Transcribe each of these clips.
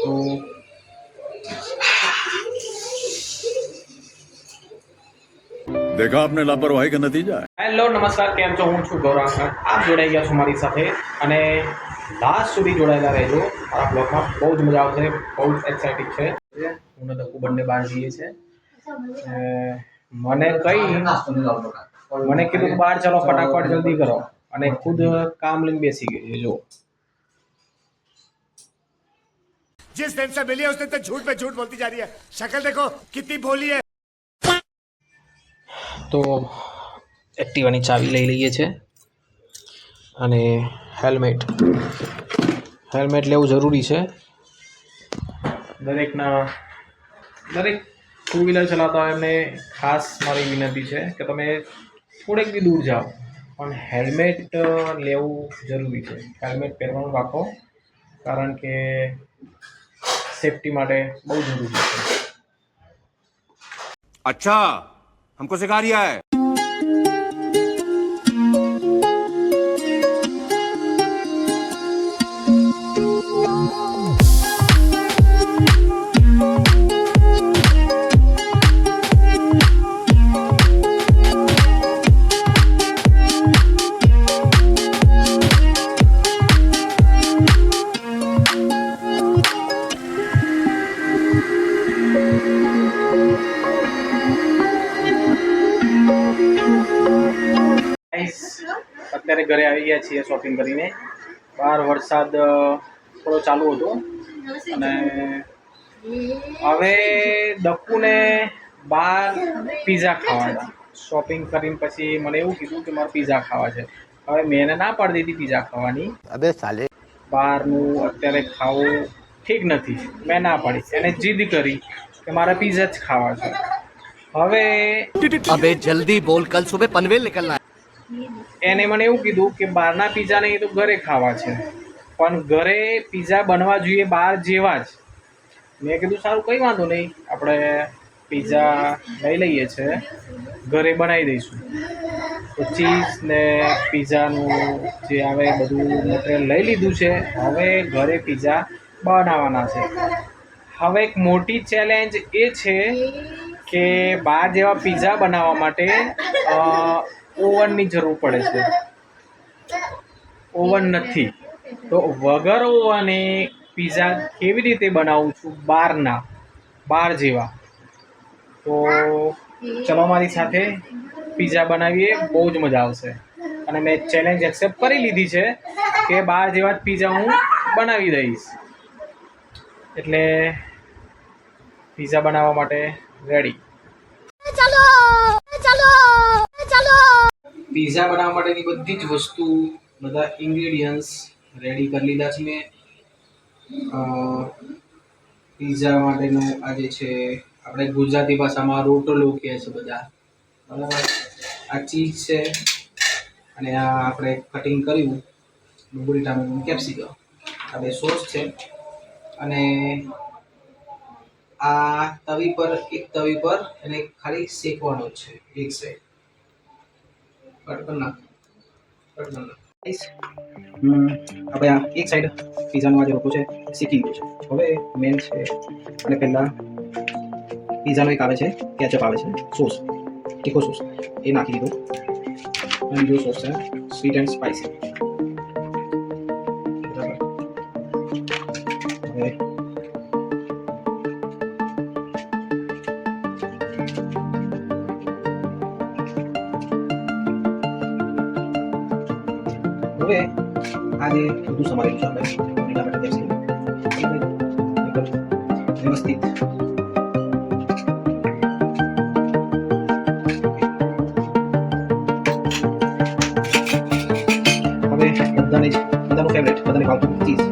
तो देखा आपने लापरवाही का नतीजा है। હેલો નમસ્કાર, કેમ છો? હું છું ગૌરાંગ. આપ જોડાઈ ગયા છો મારી સાથે અને લાસ્ટ સુધી જોડાયેલા રહેજો. મારા બ્લોગમાં બહુ જ મજા આવશે, બહુ જ એક્સાઇટિંગ છે. હું ને દક્કુ બંને બહાર જઈએ છે. મને કીધું કે બહાર ચાલો ફટાફટ જલ્દી કરો અને ખુદ કામ લઈને બેસી ગઈ છે. જો जिस दिन से मिली है उस दिन तक झूठ पे झूठ बोलती जा रही है। शक्ल देखो कितनी भोली है। તો એક્ટિવાની ચાવી લઈ લઈએ છીએ અને હેલ્મેટ લેવું જરૂરી છે. દરેક ટુ વ્હીલર ચલાવતા હોય એમને ખાસ મારી વિનંતી છે કે તમે થોડેક બી દૂર જાઓ પણ હેલ્મેટ લેવું જરૂરી છે. હેલ્મેટ પહેરવાનું રાખો, કારણ કે સેફટી માટે બહુ જરૂરી છે. अच्छा हमको सिखा रिया है। અત્યારે ઘરે આવી ગયા છીએ શોપિંગ કરીને. બહાર વરસાદ થોડો ચાલુ હતો અને હવે દક્કુને બહાર પીઝા ખાવા હતા. શોપિંગ કરીને પછી મને એવું કીધું કે મારે પીઝા ખાવા છે. હવે મેં એને ના પાડી દીધી પીઝા ખાવાની. अबे साले બહારનું અત્યારે ખાવું ઠીક નથી. મેં ના પાડી, એને જીદ કરી કે મારે પીઝા જ ખાવા છે. હવે अबे जल्दी बोल, कल सुबह पनवेल निकलना है। એને મને એવું કીધું કે બહારના પીઝા નહીં તો ઘરે ખાવા છે, પણ ઘરે પીઝા બનવા જોઈએ બહાર જેવા જ. મેં કીધું સારું, કંઈ વાંધો નહીં, આપણે પીઝા લઈ લઈએ છીએ, ઘરે બનાવી દઈશું. તો ચીઝ ને પીઝાનું જે આવે બધું મટીરિયલ લઈ લીધું છે. હવે ઘરે પીઝા બનાવવાના છે. હવે એક મોટી ચેલેન્જ એ છે કે બહાર જેવા પીઝા બનાવવા માટે ઓવનની જરૂર પડે છે. ઓવન નથી, તો વગર ઓવને પીઝા કેવી રીતે બનાવું છું બહાર જેવા. તો ચલો મારી સાથે પીઝા બનાવીએ, બહુ જ મજા આવશે. અને મેં ચેલેન્જ એક્સેપ્ટ કરી લીધી છે કે બહાર જેવા જ પીઝા હું બનાવી દઈશ. એટલે પીઝા બનાવવા માટે રેડી. પીઝા બનાવવા માટેની બધી જ વસ્તુ, બધા ઇન્ગ્રેડિયન્ટ્સ રેડી કરી લીધા છે મેં. પીઝા માટેનું આ જે છે, આપણે ગુજરાતી ભાષામાં રોટલો કહે છે બધા, બરાબર. આ ચીઝ છે અને આ આપણે કટિંગ કર્યું ડુંગળી, ટામેટું, કેપ્સિકમ. આ બે સોસ છે અને આ તવી પર એને ખાલી શેકવાનો જ છે એક સાઈડ. આપણે આ એક સાઈડ પીઝાનો આ જે રોટલો છે શીખી ગયો છે. હવે મેન છે, અને પહેલાં પીઝાનો એક આવે છે, કેચઅપ આવે છે, સોસ, તીખો સોસ, એ નાખી દીધો. અને બીજો સોસ છે સ્વીટ એન્ડ સ્પાઇસી. બરાબર. હવે હવે આ જે બધું સમારેલું છે આપણે વ્યવસ્થિત હવે બધાનું ફેવરેટ, બધાને ભાવતું ચીઝ.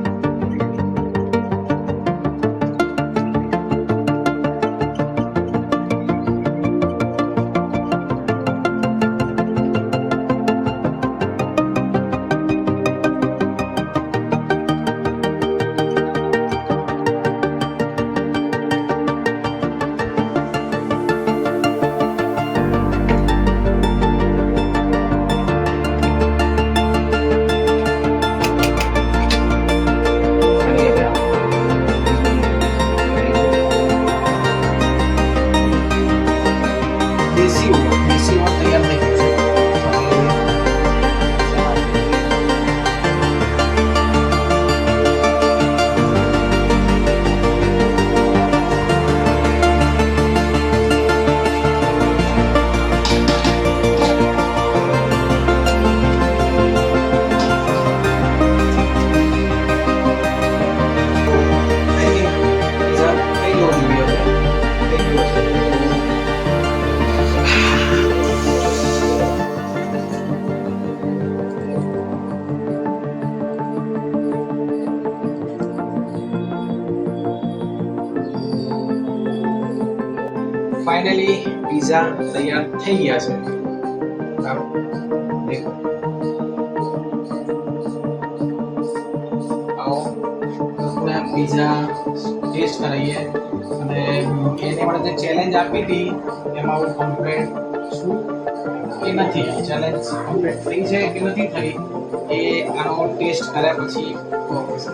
ફાઇનલી પીઝા તૈયાર થઈ ગયા છે. આપ દેખો. આવો આપણે આ પીઝા ટેસ્ટ કરાવીએ અને એને માટે જે ચેલેન્જ આપી હતી એમાં હું કમ્પ્લીટ છું કે નથી, ચેલેન્જ કમ્પ્લીટ થઈ છે કે નથી થઈ એ આનો ટેસ્ટ કર્યા પછી ખબર પડશે.